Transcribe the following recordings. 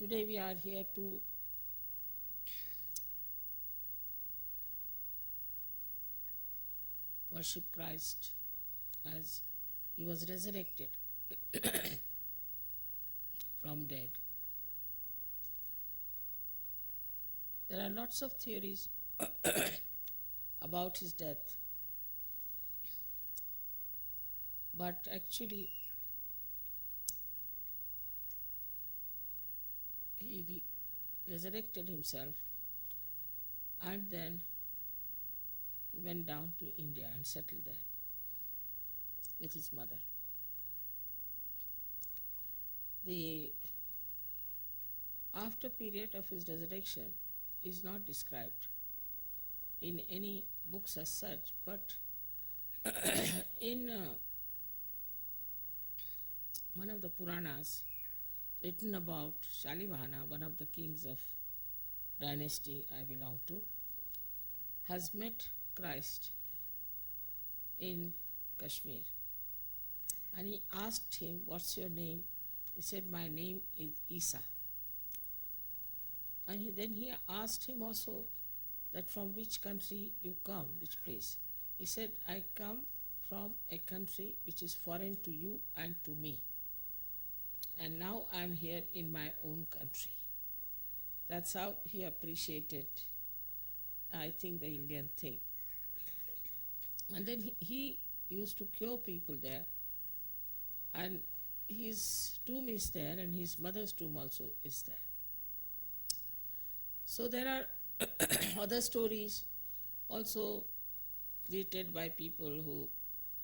Today we are here to worship Christ as he was resurrected from dead. There are lots of theories about his death, but actually he resurrected himself and then he went down to India and settled there with his mother. The after period of his resurrection is not described in any books as such, but in one of the Puranas written about Shalivahana, one of the kings of dynasty I belong to, has met Christ in Kashmir. And he asked him, "What's your name?" He said, "My name is Isa." And then he asked him also that from which country you come, which place. He said, "I come from a country which is foreign to you and to me. And now I am here in my own country." That's how he appreciated, I think, the Indian thing. And then he used to cure people there. And his tomb is there, and his mother's tomb also is there. So there are other stories also created by people who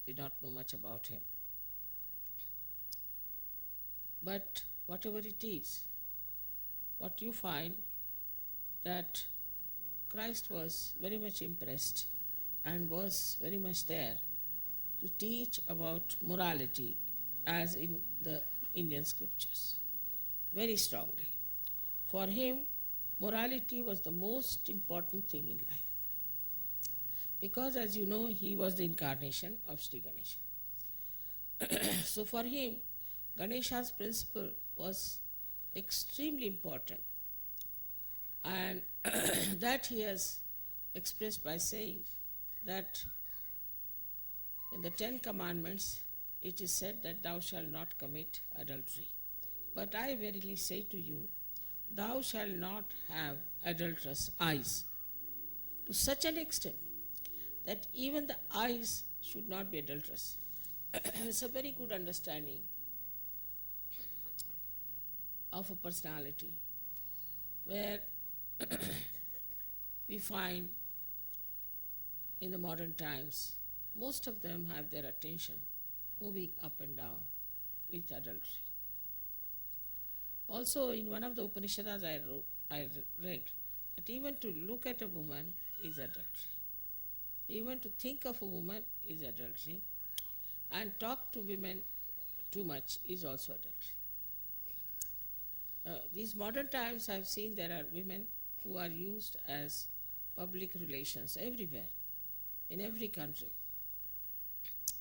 did not know much about him. But whatever it is, what you find that Christ was very much impressed and was very much there to teach about morality as in the Indian scriptures, very strongly. For him, morality was the most important thing in life. Because as you know, he was the incarnation of Sri Ganesha. So for him, Ganesha's principle was extremely important. And that he has expressed by saying that in the 10 Commandments, it is said that thou shalt not commit adultery. But I verily say to you, thou shalt not have adulterous eyes, to such an extent that even the eyes should not be adulterous. It's a very good understanding of a personality where we find in the modern times, most of them have their attention moving up and down with adultery. Also, in one of the Upanishads I read that even to look at a woman is adultery. Even to think of a woman is adultery. And talk to women too much is also adultery. These modern times I have seen there are women who are used as public relations everywhere, in every country.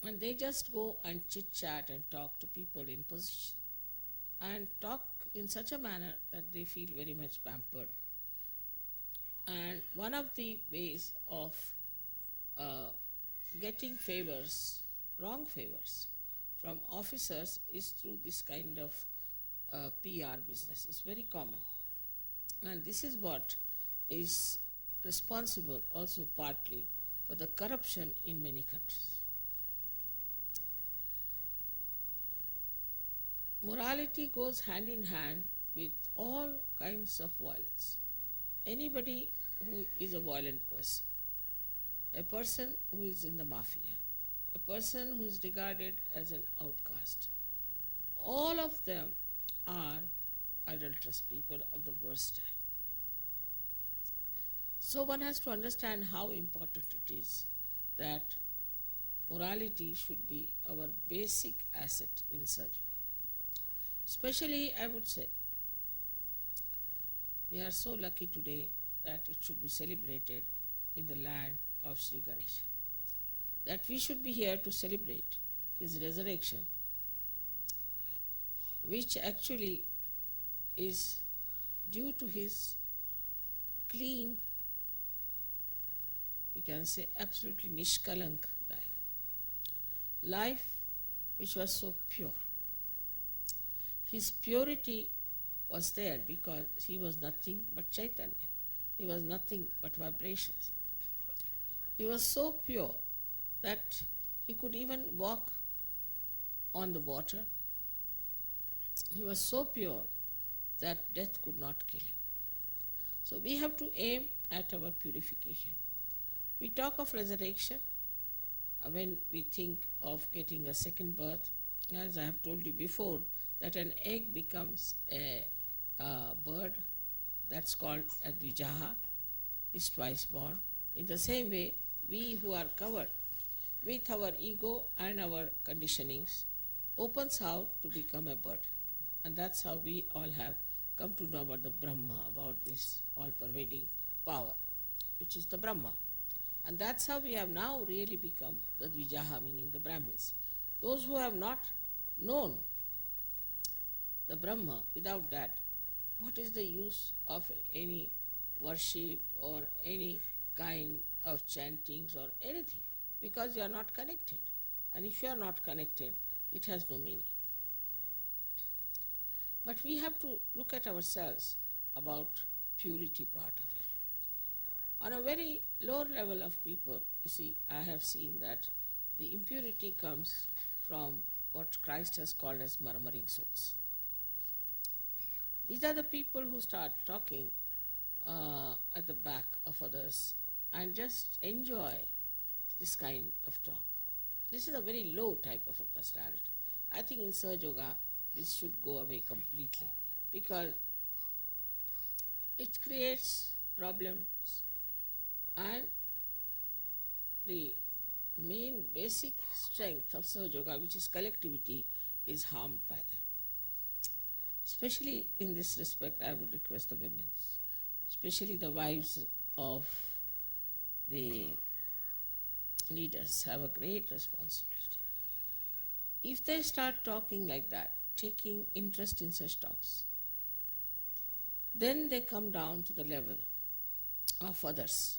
And they just go and chit-chat and talk to people in position and talk in such a manner that they feel very much pampered. And one of the ways of getting favors, wrong favors, from officers is through this kind of PR business. It's very common. And this is what is responsible also partly for the corruption in many countries. Morality goes hand in hand with all kinds of violence. Anybody who is a violent person, a person who is in the mafia, a person who is regarded as an outcast, all of them are adulterous people of the worst type. So one has to understand how important it is that morality should be our basic asset in Sajjana. Especially, I would say, we are so lucky today that it should be celebrated in the land of Sri Ganesha. That we should be here to celebrate his resurrection, which actually is due to his clean, we can say absolutely nishkalank life. Life which was so pure. His purity was there because he was nothing but Chaitanya. He was nothing but vibrations. He was so pure that he could even walk on the water. He was so pure that death could not kill him. So we have to aim at our purification. We talk of resurrection when we think of getting a second birth. As I have told you before, that an egg becomes a bird, that's called a Dvijaha, is twice born. In the same way, we who are covered with our ego and our conditionings opens out to become a bird. And that's how we all have come to know about the Brahma, about this all-pervading power, which is the Brahma. And that's how we have now really become the Dvijaha, meaning the Brahmins. Those who have not known the Brahma, without that, what is the use of any worship or any kind of chantings or anything? Because you are not connected. And if you are not connected, it has no meaning. But we have to look at ourselves about purity part of it. On a very low level of people, you see, I have seen that the impurity comes from what Christ has called as murmuring souls. These are the people who start talking at the back of others and just enjoy this kind of talk. This is a very low type of a personality. I think in Sahaja Yoga, this should go away completely because it creates problems and the main basic strength of Sahaja Yoga, which is collectivity, is harmed by them. Especially in this respect, I would request the women, especially the wives of the leaders, have a great responsibility. If they start talking like that, taking interest in such talks, then they come down to the level of others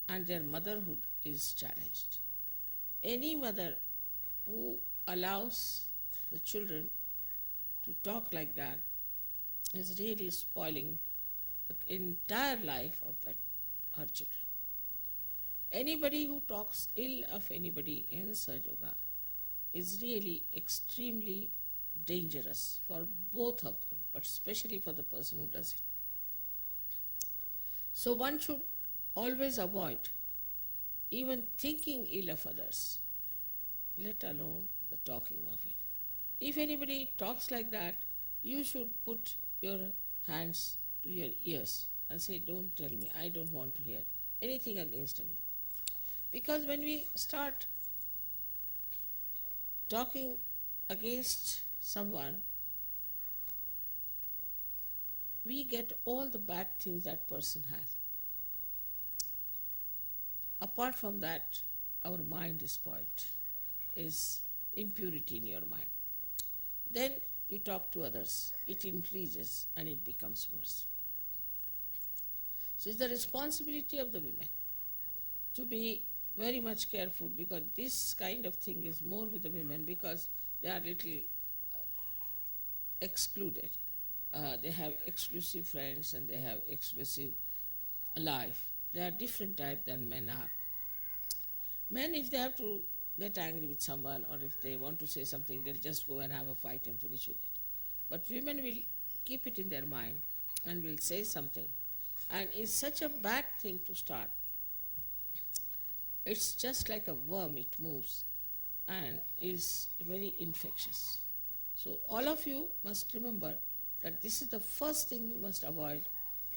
and their motherhood is challenged. Any mother who allows the children to talk like that is really spoiling the entire life of her children. Anybody who talks ill of anybody in Sahaja Yoga is really extremely dangerous for both of them, but especially for the person who does it. So one should always avoid even thinking ill of others, let alone the talking of it. If anybody talks like that, you should put your hands to your ears and say, don't tell me, I don't want to hear anything against anyone. Because when we start talking against someone, we get all the bad things that person has. Apart from that, our mind is spoiled, is impurity in your mind. Then you talk to others, it increases and it becomes worse. So it's the responsibility of the women to be very much careful, because this kind of thing is more with the women because they are little excluded. They have exclusive friends and they have exclusive life. They are different type than men are. Men, if they have to get angry with someone or if they want to say something, they'll just go and have a fight and finish with it. But women will keep it in their mind and will say something. And it's such a bad thing to start. It's just like a worm, it moves and is very infectious. So all of you must remember that this is the first thing you must avoid,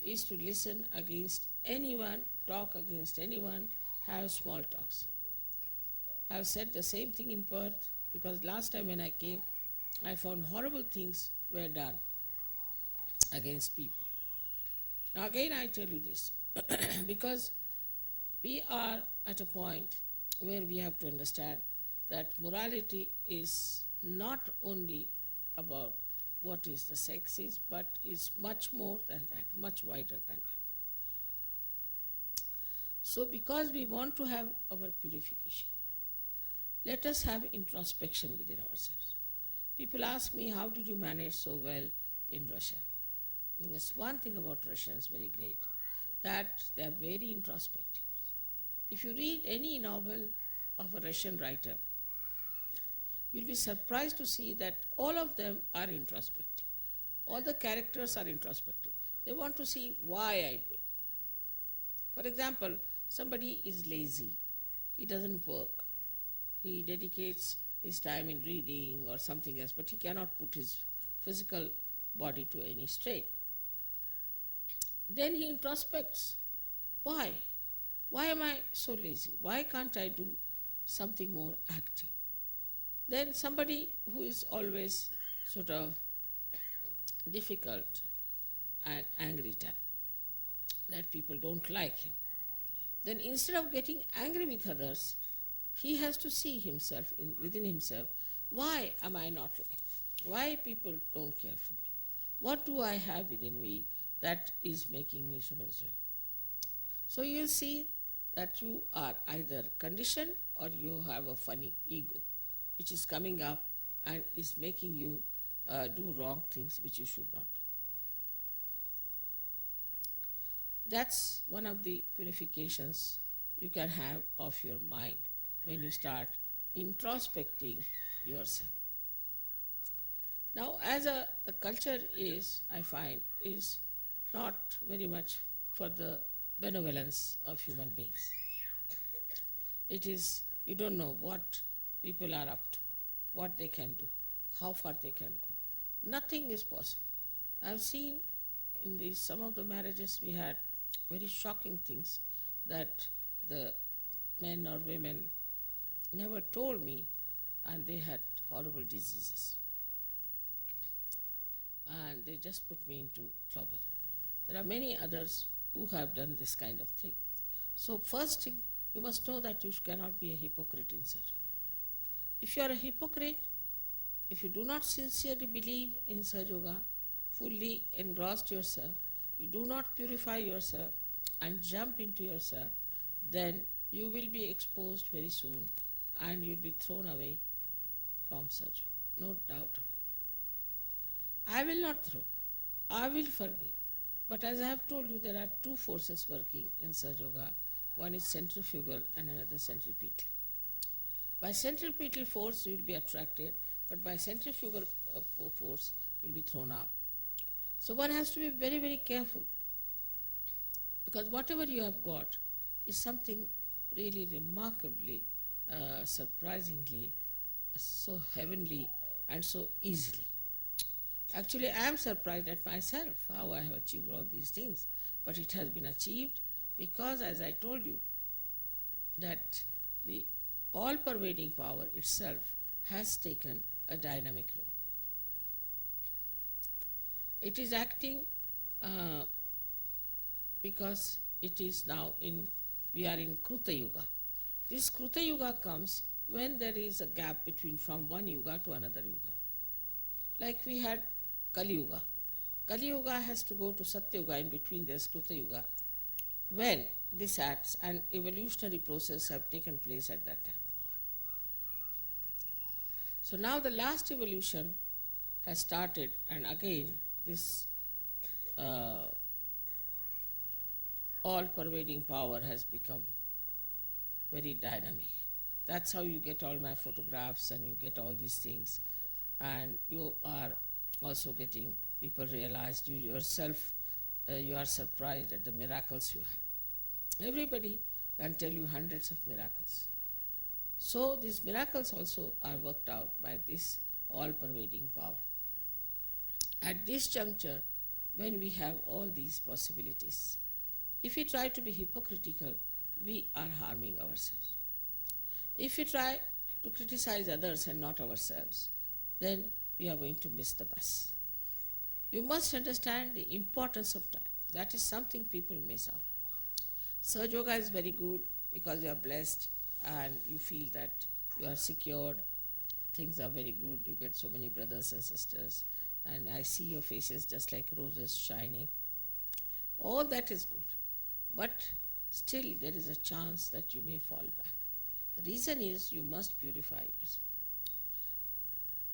is to listen against anyone, talk against anyone, have small talks. I have said the same thing in Perth because last time when I came, I found horrible things were done against people. Now again I tell you this, because we are at a point where we have to understand that morality is not only about what is the sex is, but is much more than that, much wider than that. So because we want to have our purification, let us have introspection within ourselves. People ask me, how did you manage so well in Russia? And there's one thing about Russians very great, that they are very introspective. If you read any novel of a Russian writer, you'll be surprised to see that all of them are introspective. All the characters are introspective. They want to see why I do it. For example, somebody is lazy. He doesn't work. He dedicates his time in reading or something else, but he cannot put his physical body to any strain. Then he introspects. Why? Why am I so lazy? Why can't I do something more active? Then somebody who is always sort of difficult and angry type, that people don't like him. Then instead of getting angry with others, he has to see himself, within himself, why am I not liked? Why people don't care for me? What do I have within me that is making me so miserable? So you'll see that you are either conditioned or you have a funny ego, which is coming up and is making you do wrong things which you should not do. That's one of the purifications you can have of your mind when you start introspecting yourself. Now, as the culture is, I find, is not very much for the benevolence of human beings. It is, you don't know what people are up to, what they can do, how far they can go. Nothing is possible. I've seen in some of the marriages we had very shocking things that the men or women never told me, and they had horrible diseases. And they just put me into trouble. There are many others who have done this kind of thing. So first thing, you must know that you cannot be a hypocrite in Sahaja. If you are a hypocrite, if you do not sincerely believe in Sahaja Yoga, fully engrossed yourself, you do not purify yourself and jump into yourself, then you will be exposed very soon and you will be thrown away from Sahaja. No doubt about it. I will not throw. I will forgive. But as I have told you, there are two forces working in Sahaja Yoga. One is centrifugal and another centripetal. By centripetal force you will be attracted, but by centrifugal force you will be thrown out. So one has to be very, very careful, because whatever you have got is something really remarkably, surprisingly, so heavenly and so easily. Actually, I am surprised at myself how I have achieved all these things, but it has been achieved because, as I told you, that the all-pervading power itself has taken a dynamic role. It is acting because it is now we are in Kruta Yuga. This Kruta Yuga comes when there is a gap from one Yuga to another Yuga. Like we had Kali Yuga. Kali Yuga has to go to Satya Yuga, in between there's Kruta Yuga, when this acts and evolutionary process have taken place at that time. So now the last evolution has started, and again this all-pervading power has become very dynamic. That's how you get all my photographs and you get all these things. And you are also getting, people realized, you yourself, you are surprised at the miracles you have. Everybody can tell you hundreds of miracles. So these miracles also are worked out by this all-pervading power. At this juncture, when we have all these possibilities, if we try to be hypocritical, we are harming ourselves. If we try to criticize others and not ourselves, then we are going to miss the bus. You must understand the importance of time. That is something people miss out. Sahaja Yoga is very good because you are blessed and you feel that you are secured, things are very good, you get so many brothers and sisters, and I see your faces just like roses shining. All that is good. But still there is a chance that you may fall back. The reason is you must purify yourself.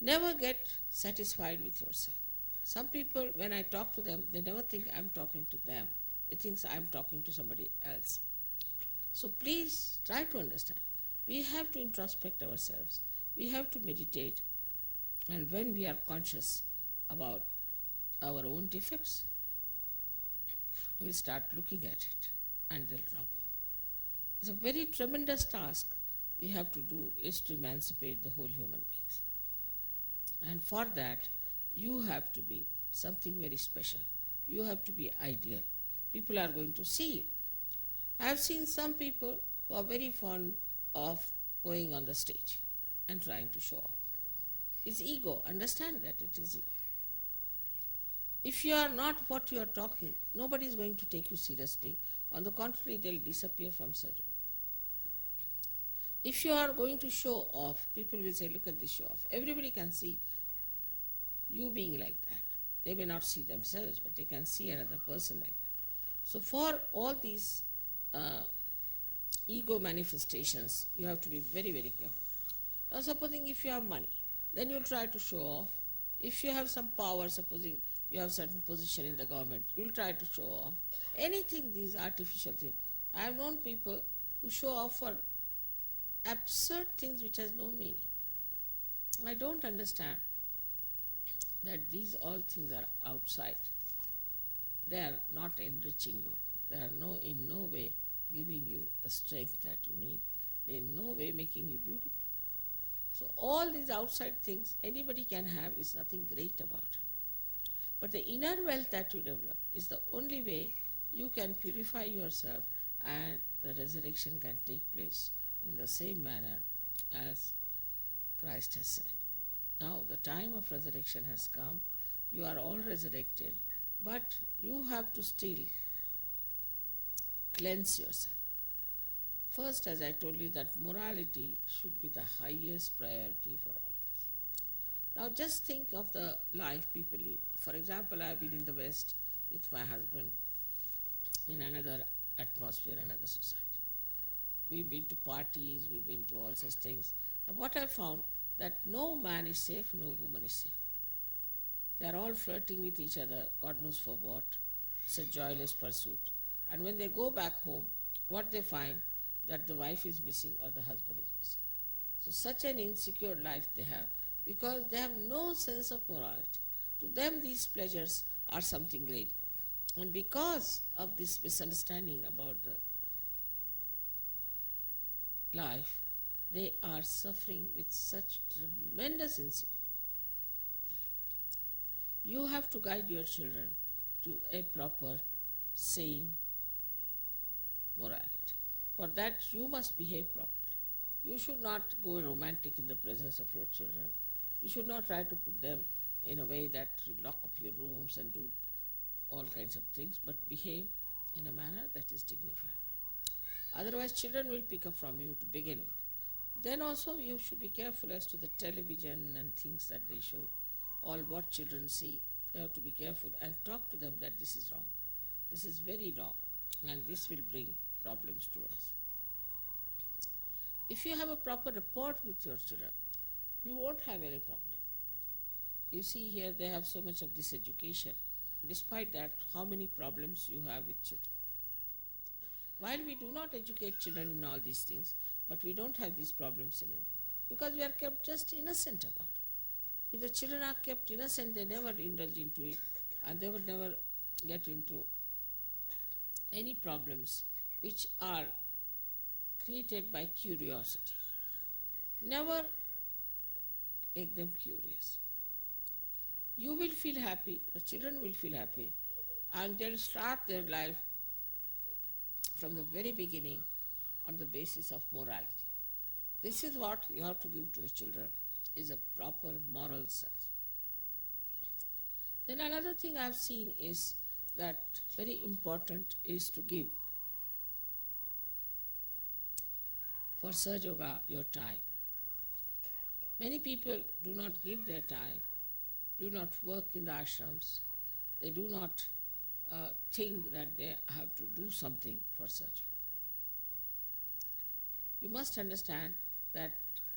Never get satisfied with yourself. Some people, when I talk to them, they never think I'm talking to them. They think I'm talking to somebody else. So please try to understand. We have to introspect ourselves. We have to meditate. And when we are conscious about our own defects, we start looking at it and they'll drop out. It's a very tremendous task we have to do is to emancipate the whole human beings. And for that, you have to be something very special. You have to be ideal. People are going to see you. I have seen some people who are very fond of going on the stage and trying to show off. It's ego. Understand that it is ego. If you are not what you are talking, nobody is going to take you seriously. On the contrary, they'll disappear from Sajo. If you are going to show off, people will say, look at this show off. Everybody can see you being like that. They may not see themselves, but they can see another person like that. So for all these ego manifestations, you have to be very, very careful. Now supposing if you have money, then you'll try to show off. If you have some power, supposing you have certain position in the government, you'll try to show off. Anything, these artificial things. I have known people who show off for absurd things which has no meaning. I don't understand that these all things are outside. They are not enriching you. They are in no way giving you the strength that you need. They in no way making you beautiful. So all these outside things anybody can have is nothing great about it. But the inner wealth that you develop is the only way you can purify yourself and the resurrection can take place in the same manner as Christ has said. Now the time of resurrection has come. You are all resurrected, but you have to still cleanse yourself. First, as I told you, that morality should be the highest priority for all of us. Now just think of the life people live. For example, I have been in the West with my husband in another atmosphere, another society. We've been to parties, we've been to all such things. And what I found, that no man is safe, no woman is safe. They are all flirting with each other, God knows for what. It's a joyless pursuit. And when they go back home, what they find, that the wife is missing or the husband is missing. So such an insecure life they have, because they have no sense of morality. To them these pleasures are something great. And because of this misunderstanding about the life, they are suffering with such tremendous insecurity. You have to guide your children to a proper, sane morality. For that you must behave properly. You should not go romantic in the presence of your children. You should not try to put them in a way that you lock up your rooms and do all kinds of things, but behave in a manner that is dignified. Otherwise children will pick up from you to begin with. Then also you should be careful as to the television and things that they show. All what children see, you have to be careful and talk to them that this is wrong. This is very wrong, and this will bring problems to us. If you have a proper rapport with your children, you won't have any problem. You see here they have so much of this education. Despite that, how many problems you have with children. While we do not educate children in all these things, but we don't have these problems in India, because we are kept just innocent about it. If the children are kept innocent, they never indulge into it, and they would never get into any problems which are created by curiosity. Never make them curious. You will feel happy, the children will feel happy, and they'll start their life from the very beginning on the basis of morality. This is what you have to give to your children, is a proper moral sense. Then another thing I have seen is that very important is to give for Sahaja Yoga your time. Many people do not give their time do not work in the ashrams. They do not think that they have to do something for such. You must understand that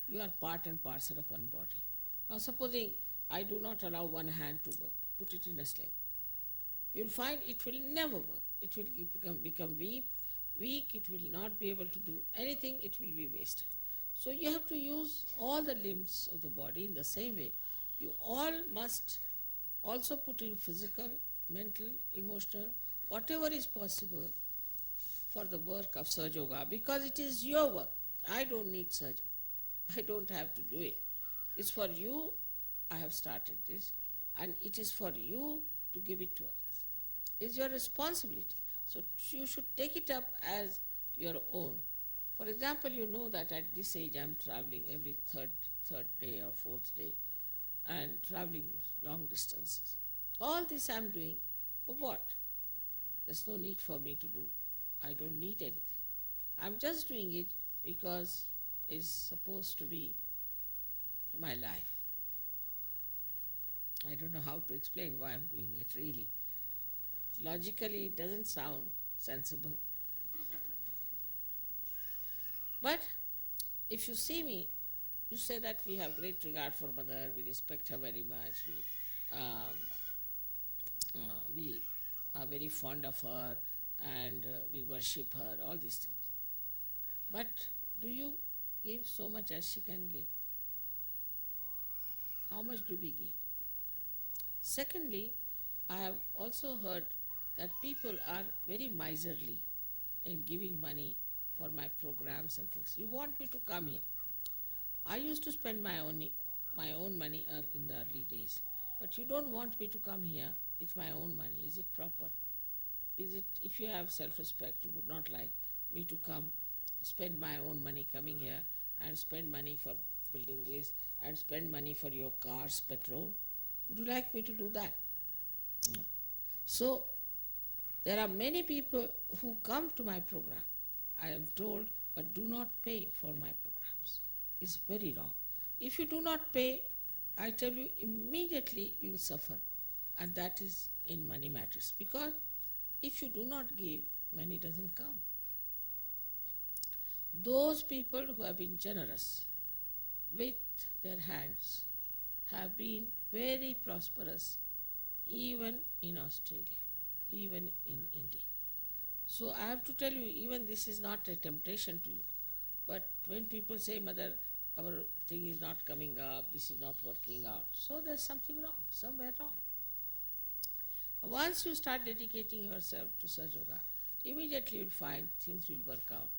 you are part and parcel of one body. Now supposing I do not allow one hand to work, put it in a sling. You will find it will never work. It will become weak, it will not be able to do anything, it will be wasted. So you have to use all the limbs of the body in the same way. You all must also put in physical, mental, emotional, whatever is possible for the work of Sahaja Yoga, because it is your work. I don't need Sahaja Yoga. I don't have to do it. It's for you. I have started this, and it is for you to give it to others. It's your responsibility. So you should take it up as your own. For example, you know that at this age I am traveling every third day or fourth day and traveling long distances. All this I am doing for what? There's no need for me to do. I don't need anything. I'm just doing it because it's supposed to be my life. I don't know how to explain why I'm doing it really. Logically, it doesn't sound sensible. But if you see me, you say that we have great regard for Mother, we respect her very much, we are very fond of her, and we worship her, all these things. But do you give so much as she can give? How much do we give? Secondly, I have also heard that people are very miserly in giving money for my programs and things. You want me to come here. I used to spend my own money in the early days, but you don't want me to come here with my own money. Is it proper? Is it, if you have self-respect, you would not like me to come, spend my own money coming here and spend money for building this and spend money for your car's petrol? Would you like me to do that? No. So, there are many people who come to my program, I am told, but do not pay for my programs. It's very wrong. If you do not pay, I tell you, immediately you will suffer. And that is in money matters. Because if you do not give, money doesn't come. Those people who have been generous with their hands have been very prosperous, even in Australia, even in India. So I have to tell you, even this is not a temptation to you. But when people say, Mother, our thing is not coming up, this is not working out, so there's something wrong, somewhere wrong. Once you start dedicating yourself to Sahaja Yoga, immediately you'll find things will work out.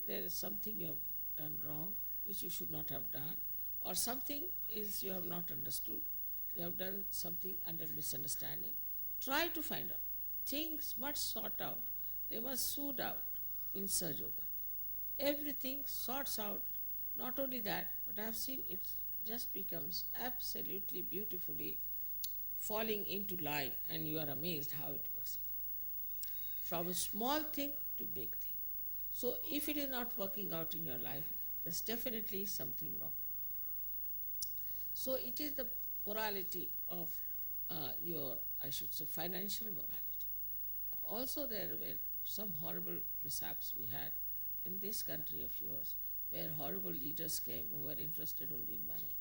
There is something you have done wrong, which you should not have done, or something is you have not understood, you have done something under misunderstanding. Try to find out. Things must sort out. They must soothe out in Sahaja Yoga. Everything sorts out. Not only that, but I have seen it just becomes absolutely beautifully falling into line, and you are amazed how it works. From a small thing to big thing. So if it is not working out in your life, there's definitely something wrong. So it is the morality of your, I should say, financial morality. Also there were some horrible mishaps we had in this country of yours, where horrible leaders came who were interested only in money.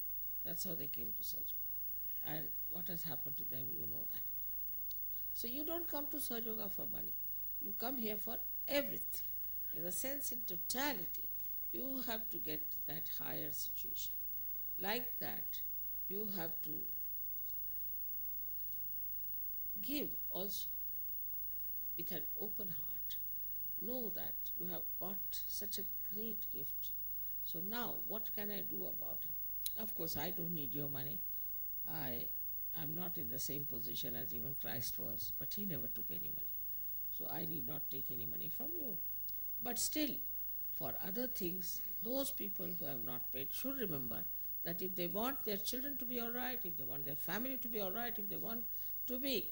That's how they came to Sahaja Yoga. And what has happened to them, you know that well. So you don't come to Sahaja Yoga for money. You come here for everything. In the sense, in totality, you have to get that higher situation. Like that, you have to give also with an open heart. Know that you have got such a great gift. So now, what can I do about it? Of course, I don't need your money. I'm not in the same position as even Christ was, but he never took any money. So I need not take any money from you. But still, for other things, those people who have not paid should remember that if they want their children to be all right, if they want their family to be all right, if they want to be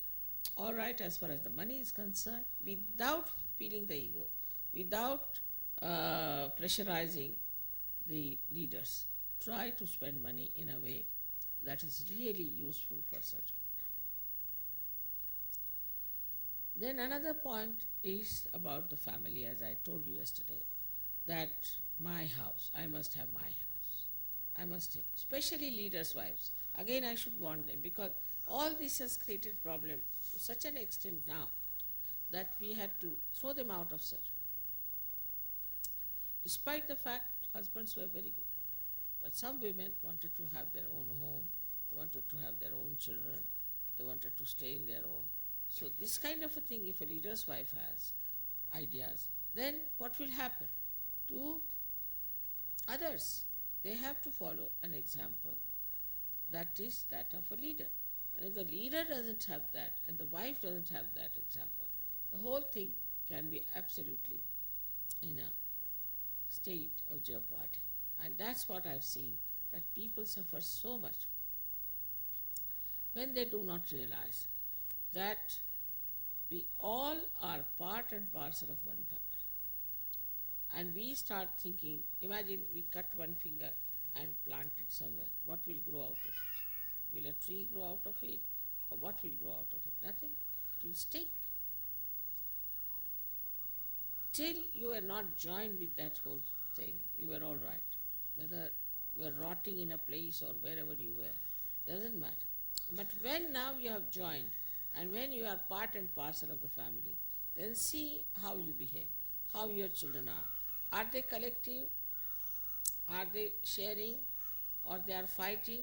all right as far as the money is concerned, without feeling the ego, without pressurizing the leaders, try to spend money in a way that is really useful for such. Then another point is about the family, as I told you yesterday, that my house, I must have my house. I must have, especially leaders' wives. Again, I should warn them because all this has created problem to such an extent now that we had to throw them out of surgery. Despite the fact husbands were very good. But some women wanted to have their own home, they wanted to have their own children, they wanted to stay in their own. So this kind of a thing, if a leader's wife has ideas, then what will happen to others? They have to follow an example that is that of a leader. And if the leader doesn't have that and the wife doesn't have that example, the whole thing can be absolutely in a state of jeopardy. And that's what I've seen, that people suffer so much when they do not realize that we all are part and parcel of one family. And we start thinking, imagine we cut one finger and plant it somewhere. What will grow out of it? Will a tree grow out of it? Or what will grow out of it? Nothing. It will stink. Till you are not joined with that whole thing, you were all right. Whether you are rotting in a place or wherever you were, doesn't matter. But when now you have joined, and when you are part and parcel of the family, then see how you behave, how your children are. Are they collective? Are they sharing? Or they are fighting?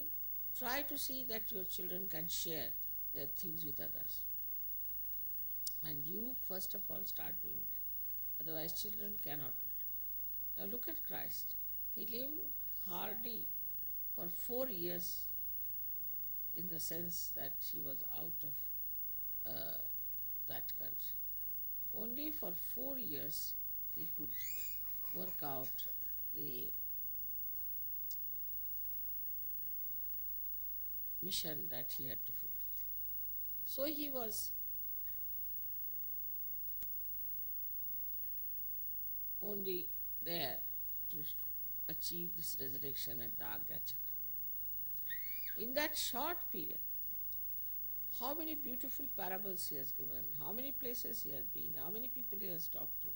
Try to see that your children can share their things with others. And you first of all start doing that. Otherwise children cannot do it. Now look at Christ. He lived hardly for 4 years, in the sense that he was out of that country. Only for 4 years he could work out the mission that he had to fulfill. So he was only there to achieve this resurrection at the Agya Chakra. In that short period, how many beautiful parables he has given, how many places he has been, how many people he has talked to.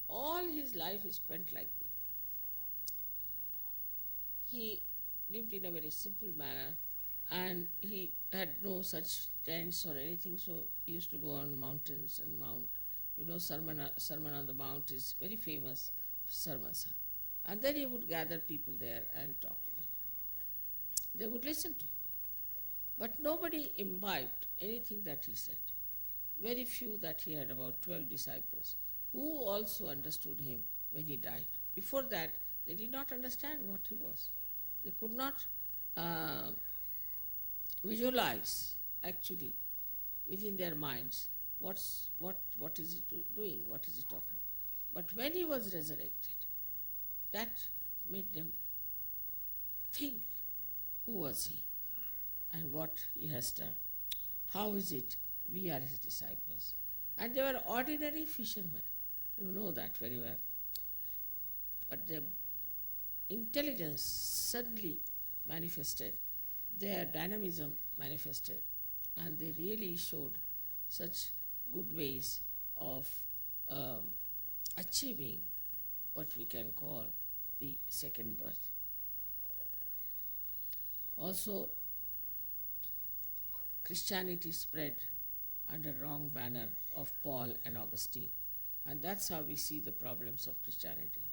All his life is spent like this. He lived in a very simple manner, and he had no such tents or anything, so he used to go on mountains and mount. You know, Sermon on the Mount is very famous sermons. And then he would gather people there and talk to them. They would listen to him. But nobody imbibed anything that he said. Very few, that he had about 12 disciples who also understood him when he died. Before that, they did not understand what he was. They could not visualize actually within their minds what is he doing, what is he talking. But when he was resurrected, that made them think, who was he and what he has done. How is it we are his disciples? And they were ordinary fishermen. You know that very well. But their intelligence suddenly manifested, their dynamism manifested, and they really showed such good ways of achieving what we can call the second birth. Also, Christianity spread under wrong banner of Paul and Augustine, and that's how we see the problems of Christianity.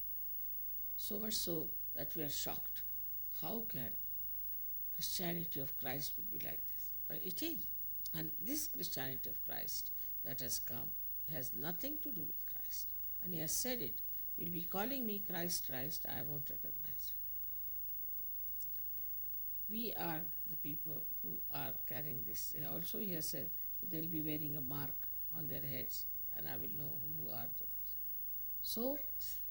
So much so that we are shocked. How can Christianity of Christ would be like this? But it is. And this Christianity of Christ that has come has nothing to do with Christ. And he has said it. You'll be calling me Christ, Christ, I won't recognize you. We are the people who are carrying this. Also he has said they'll be wearing a mark on their heads and I will know who are those. So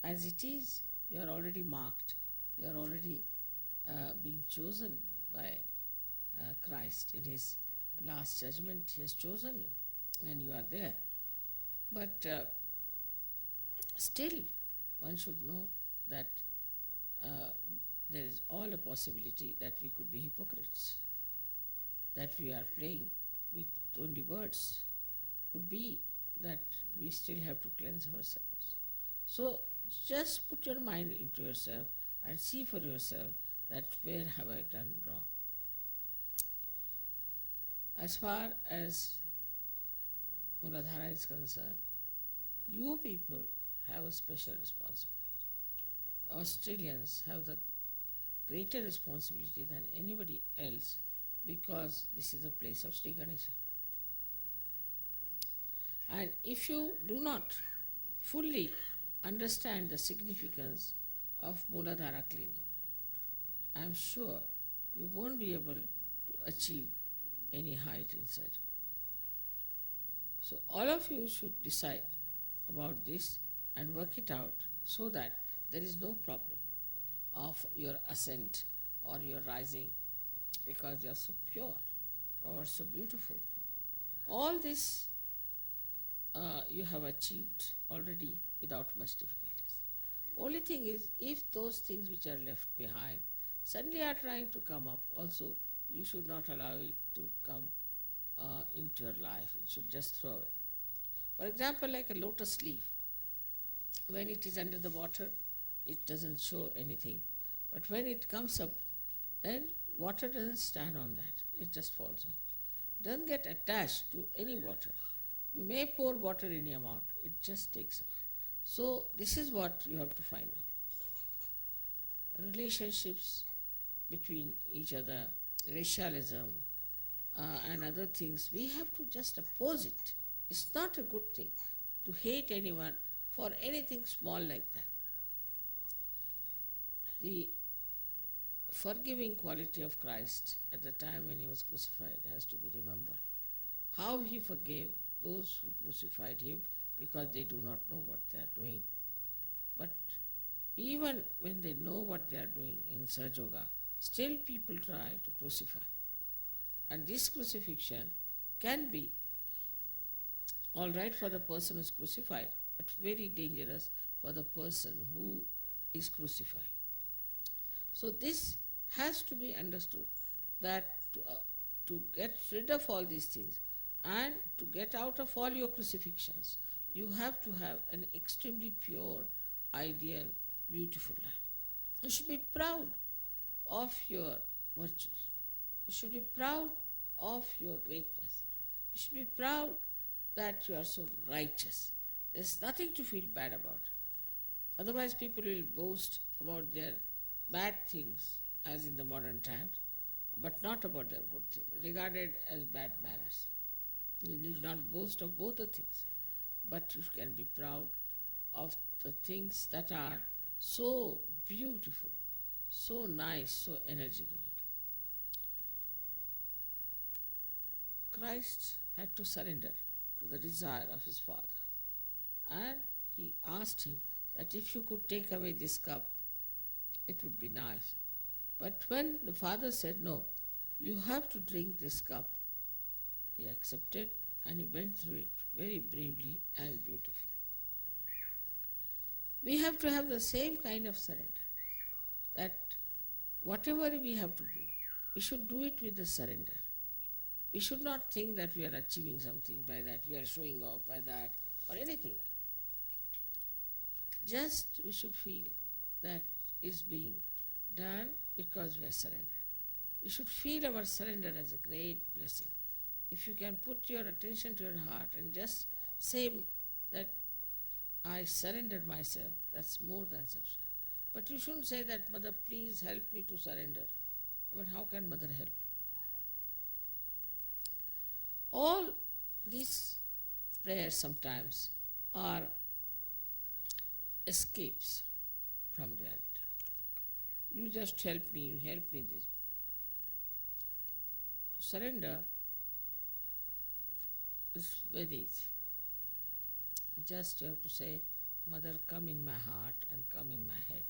as it is, you are already marked. You are already being chosen by Christ. In his last judgment, he has chosen you and you are there. But still, one should know that there is all a possibility that we could be hypocrites. that we are playing with only words. Could be that we still have to cleanse ourselves. So just put your mind into yourself and see for yourself that where have I done wrong. As far as Muladhara is concerned, you people have a special responsibility. Australians have the greater responsibility than anybody else because this is a place of Sri Ganesha. And if you do not fully understand the significance of Muladhara cleaning, I am sure you won't be able to achieve any height in surgery. So all of you should decide about this and work it out so that there is no problem of your ascent or your rising because you are so pure or so beautiful. All this you have achieved already without much difficulties. Only thing is, if those things which are left behind suddenly are trying to come up, also you should not allow it to come into your life. You should just throw it. For example, like a lotus leaf, when it is under the water, it doesn't show anything. But when it comes up, then water doesn't stand on that. It just falls on. It doesn't get attached to any water. You may pour water any amount. It just takes up. So this is what you have to find out. Relationships between each other, racialism, and other things, we have to just oppose it. It's not a good thing to hate anyone for anything small like that. The forgiving quality of Christ at the time when he was crucified has to be remembered. How he forgave those who crucified him because they do not know what they are doing. But even when they know what they are doing in Sahaja Yoga, still people try to crucify. And this crucifixion can be all right for the person who is crucified, but very dangerous for the person who is crucified. So this has to be understood, that to get rid of all these things and to get out of all your crucifixions, you have to have an extremely pure, ideal, beautiful life. You should be proud of your virtues. You should be proud of your greatness. You should be proud that you are so righteous. There's nothing to feel bad about. Otherwise people will boast about their bad things as in the modern times, but not about their good things, regarded as bad manners. You need not boast of both the things, but you can be proud of the things that are so beautiful, so nice, so energy giving. Christ had to surrender to the desire of his Father, and he asked him that if you could take away this cup, it would be nice. But when the Father said, no, you have to drink this cup, he accepted and he went through it very bravely and beautifully. We have to have the same kind of surrender, that whatever we have to do, we should do it with the surrender. We should not think that we are achieving something by that, we are showing off by that, or anything like that. Just we should feel that is being done because we are surrendered. We should feel our surrender as a great blessing. If you can put your attention to your heart and just say that I surrendered myself, that's more than sufficient. But you shouldn't say that, Mother, please help me to surrender. I mean, how can Mother help you? All these prayers sometimes are escapes from reality. You just help me, you help me this. To surrender is very easy. Just you have to say, Mother, come in my heart and come in my head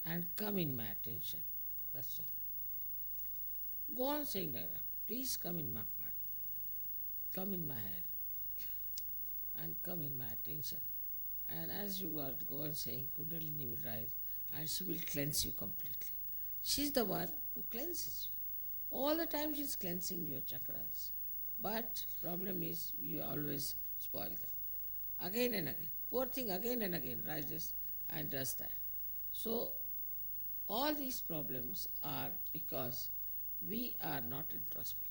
and come in my attention. That's all. Go on saying like that. Please come in my heart, come in my head and come in my attention. And as you are go on saying, Kundalini will rise and she will cleanse you completely. She is the one who cleanses you. All the time she's cleansing your chakras. But problem is you always spoil them. Again and again. Poor thing again and again rises and does that. So all these problems are because we are not introspective.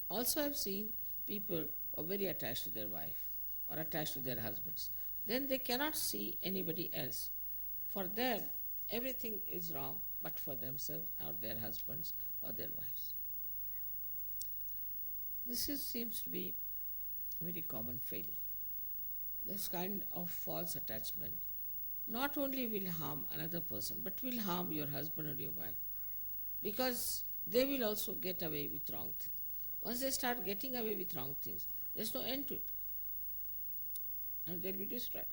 Also I've seen people who are very attached to their wife or attached to their husbands. Then they cannot see anybody else. For them, everything is wrong but for themselves or their husbands or their wives. Seems to be a very common failing. This kind of false attachment not only will harm another person but will harm your husband or your wife, because they will also get away with wrong things. Once they start getting away with wrong things, there's no end to it. And they'll be destroyed.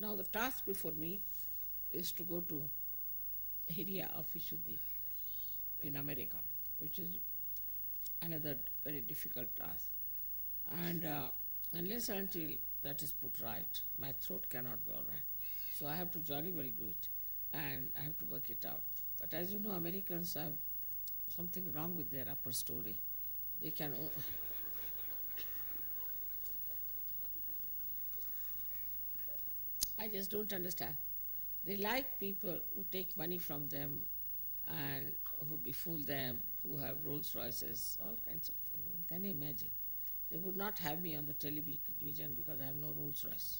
Now the task before me is to go to area of Vishuddhi in America, which is another very difficult task. And unless until that is put right, my throat cannot be all right. So I have to jolly well do it and I have to work it out. But as you know, Americans have something wrong with their upper story. They can... I just don't understand. They like people who take money from them and who befool them, who have Rolls Royces, all kinds of things. Can you imagine? They would not have me on the television because I have no Rolls Royce.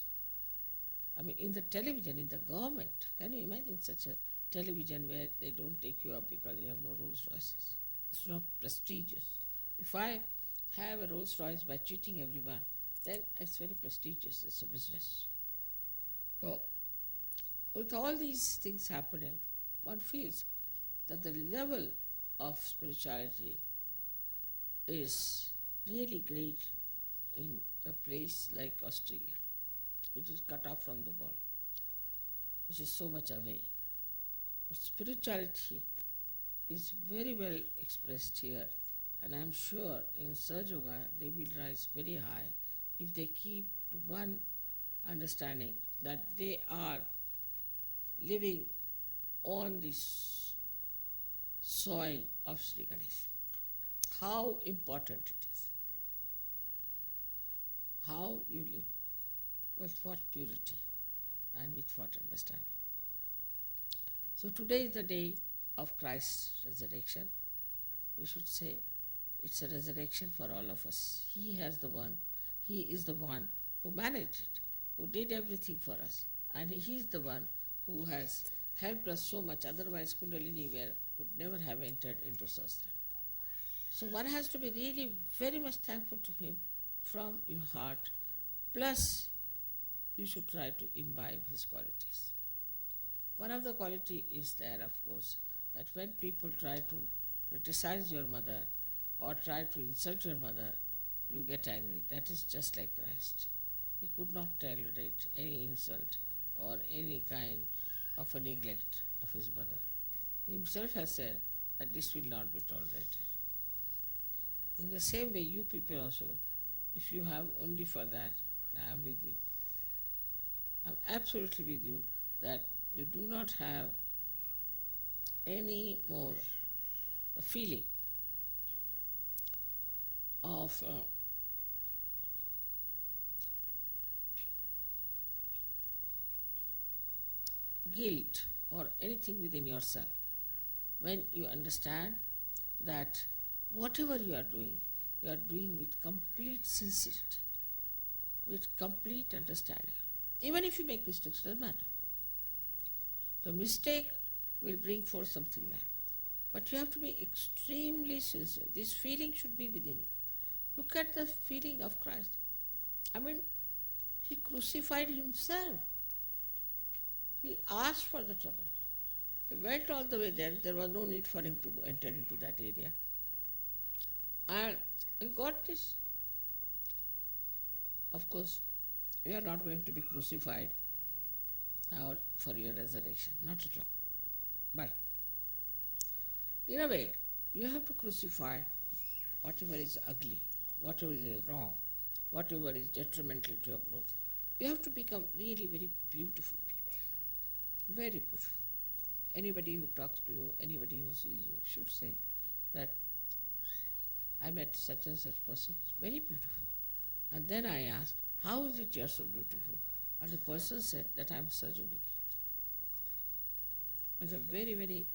I mean, in the television, in the government, can you imagine such a television where they don't take you up because you have no Rolls Royces? It's not prestigious. If I have a Rolls Royce by cheating everyone, then it's very prestigious, it's a business. So, with all these things happening, one feels that the level of spirituality is really great in a place like Australia, which is cut off from the world, which is so much away. But spirituality is very well expressed here, and I'm sure in Sahaja Yoga they will rise very high if they keep to one understanding that they are living on this soil of Sri Ganesh. How important it is. How you live, with what purity and with what understanding. So today is the day of Christ's resurrection. We should say it's a resurrection for all of us. He is the one who managed it, who did everything for us. And he is the one who has helped us so much, otherwise Kundalini would never have entered into Sahasrara. So one has to be really very much thankful to him from your heart, plus you should try to imbibe his qualities. One of the quality is there, of course, that when people try to criticize your mother or try to insult your mother, you get angry. That is just like Christ. He could not tolerate any insult or any kind of a neglect of his mother. He himself has said that this will not be tolerated. In the same way, you people also, if you have only for that, I am with you. I am absolutely with you that you do not have any more the feeling of guilt or anything within yourself when you understand that whatever you are doing with complete sincerity, with complete understanding. Even if you make mistakes, it doesn't matter. The mistake will bring forth something nice. But you have to be extremely sincere. This feeling should be within you. Look at the feeling of Christ. I mean, he crucified himself. He asked for the trouble. He went all the way there. There was no need for him to enter into that area. And he got this. Of course, you are not going to be crucified now for your resurrection. Not at all. But in a way, you have to crucify whatever is ugly, whatever is wrong, whatever is detrimental to your growth. You have to become really very beautiful people. Very beautiful. Anybody who talks to you, anybody who sees you, should say that I met such and such person, it's very beautiful. And then I asked, how is it you're so beautiful? And the person said that I'm Sajogini. It's a very, very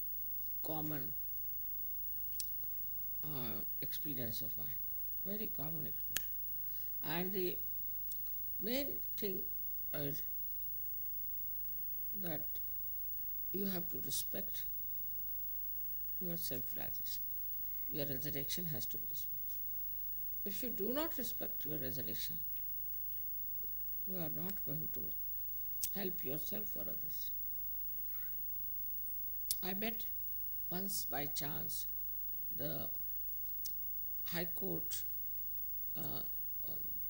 common experience of mine. Very common experience. And the main thing is that you have to respect your self-realization. Your resurrection has to be respected. If you do not respect your resurrection, you are not going to help yourself or others. I met once by chance the High Court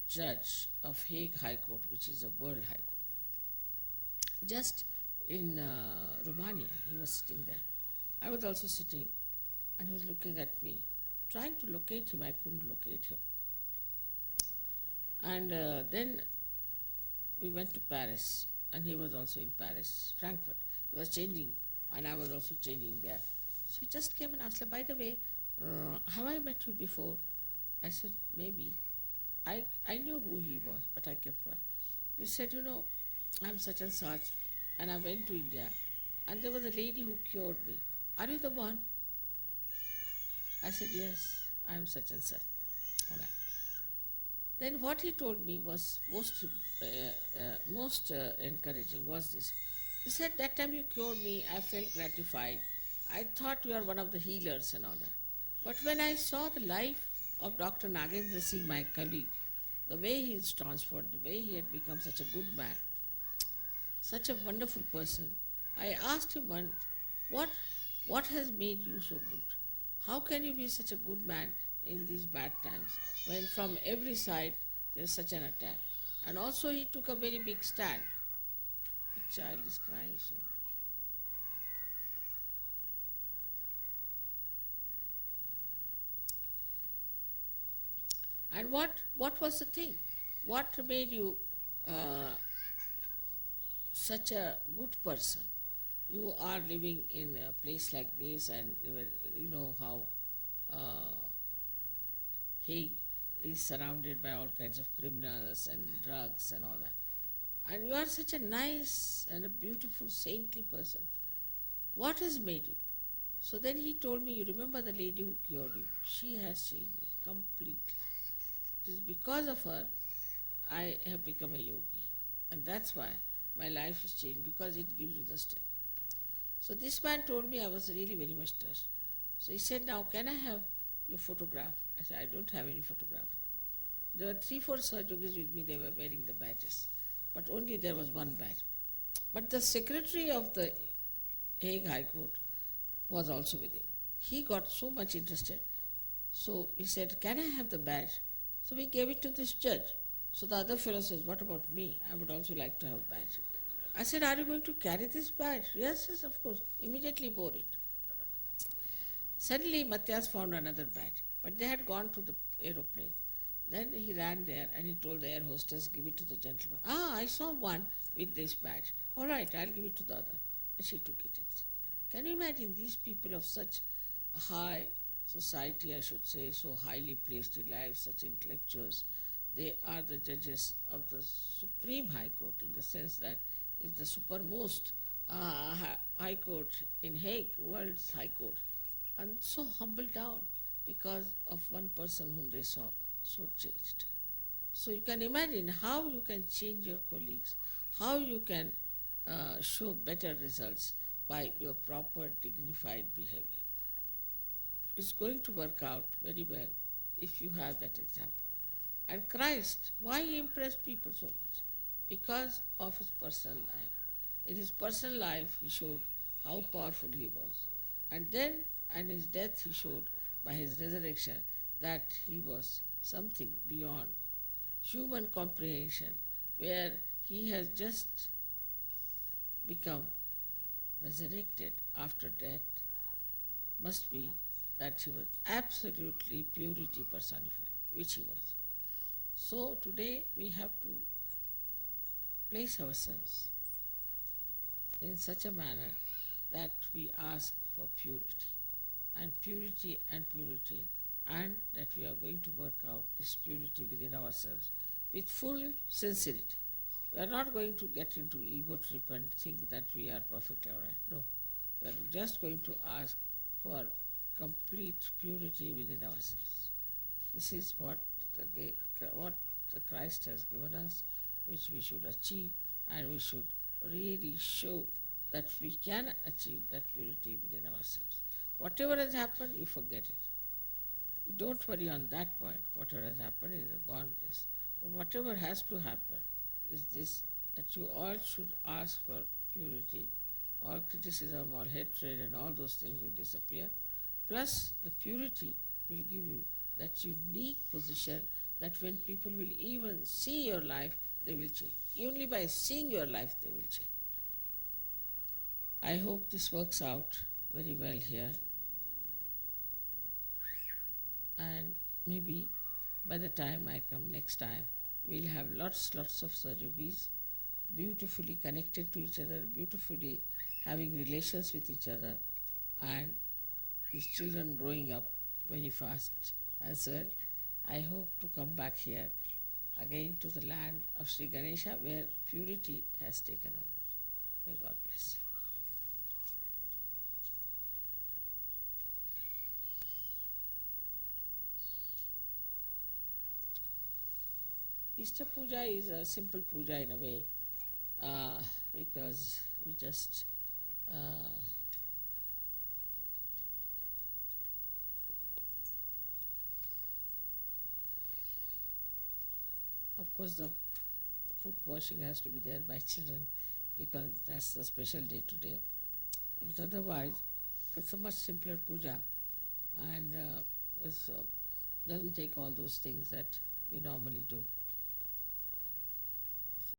judge of Hague High Court, which is a world high court. Just in Romania, he was sitting there. I was also sitting, and he was looking at me, trying to locate him. I couldn't locate him. And then we went to Paris, and he was also in Paris, Frankfurt. He was changing, and I was also changing there. So he just came and asked, by the way, have I met you before? I said, maybe. I knew who he was, but I kept quiet. He said, I'm such and such, and I went to India, and there was a lady who cured me. Are you the one? I said, yes, I'm such and such. All right. Then what he told me was most encouraging was this. He said, that time you cured me, I felt gratified. I thought you are one of the healers and all that. But when I saw the life of Dr. Nagendra Singh, my colleague, the way he is transformed, the way he had become such a good man, such a wonderful person, I asked him what has made you so good? How can you be such a good man in these bad times when from every side there is such an attack? And also he took a very big stand. The child is crying so. And what was the thing? What made you such a good person? You are living in a place like this, and you know how Hague is surrounded by all kinds of criminals and drugs and all that. And you are such a nice and a beautiful, saintly person. What has made you? So then he told me, you remember the lady who cured you? She has changed me completely. It is because of her I have become a yogi. And that's why my life is changed, because it gives you the strength. So this man told me, I was really very much touched. So he said, now can I have your photograph? I said, I don't have any photograph. There were 3-4 Sahajogis with me, they were wearing the badges. But only there was one badge. But the secretary of the Hague High Court was also with him. He got so much interested. So he said, can I have the badge? So we gave it to this judge. So the other fellow says, what about me? I would also like to have a badge. I said, are you going to carry this badge? Yes, yes, of course. Immediately bore it. Suddenly Matthias found another badge, but they had gone to the aeroplane. Then he ran there and he told the air hostess, give it to the gentleman. I saw one with this badge. All right, I'll give it to the other. And she took it. Can you imagine these people of such high society, I should say, so highly placed in life, such intellectuals? They are the judges of the Supreme High Court, in the sense that it's the supermost High Court in Hague, world's High Court. And so humbled down because of one person whom they saw so changed. So you can imagine how you can change your colleagues, how you can show better results by your proper dignified behavior. It's going to work out very well if you have that example. And Christ, why he impressed people so much? Because of his personal life. In his personal life, he showed how powerful he was. And then, in his death, he showed by his resurrection that he was something beyond human comprehension, where he has just become resurrected after death. Must be that he was absolutely purity personified, which he was. So today we have to place ourselves in such a manner that we ask for purity, and purity and purity, and that we are going to work out this purity within ourselves with full sincerity. We are not going to get into ego trip and think that we are perfectly all right. No. We are just going to ask for complete purity within ourselves. This is what the Christ has given us, which we should achieve, and we should really show that we can achieve that purity within ourselves. Whatever has happened, you forget it. You don't worry on that point. Whatever has happened is a gone case. Whatever has to happen is this, that you all should ask for purity. All criticism, all hatred and all those things will disappear. Plus the purity will give you that unique position that when people will even see your life, they will change. Only by seeing your life, they will change. I hope this works out very well here. And maybe by the time I come next time, we'll have lots of Sahajogis, beautifully connected to each other, beautifully having relations with each other, and these children growing up very fast as well. I hope to come back here again to the land of Sri Ganesha, where purity has taken over. May God bless. Easter Puja is a simple puja in a way, because we just of course the foot washing has to be there by children because that's the special day today. But otherwise, it's a much simpler puja, and it doesn't take all those things that we normally do.